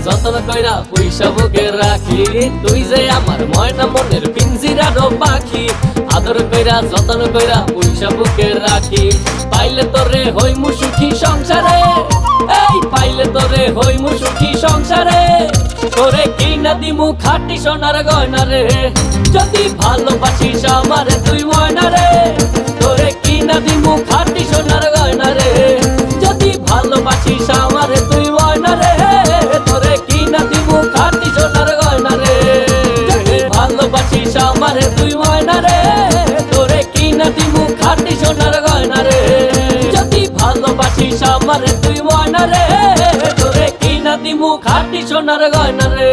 যতন কইরা পয়সা বুকে রাখি, তুই যে আমার ময়না মনের পিঞ্জিরারও পাখি। আদর কইরা যতন কইরা পয়সা বুকে রাখি, পাইলে তোরে হইমু সুখী সংসারে, এই পাইলে তোরে হইমু সুখী সংসারে। তোরে কিনা দিমু খাঁটি সোনার গয়না রে, যদি ভালোবাসিস আমারে তুই ময়না রে। তোরে কিনা দিমু খাঁটি সোনার গয়না রে, যদি ভালোবাসিস আমারে তুই ময়না রে। তোরে কিনা দিমু খাঁটি সোনার গয়না রে, যদি ভালোবাসিস আমারে তুই ময়না রে। তোরে কিনা দিমু খাঁটি সোনার গয়না রে, যদি ভালোবাসিস আমারে তুই ময়না রে। তোরে কিনা দিমু খাঁটি সোনার গয়না রে।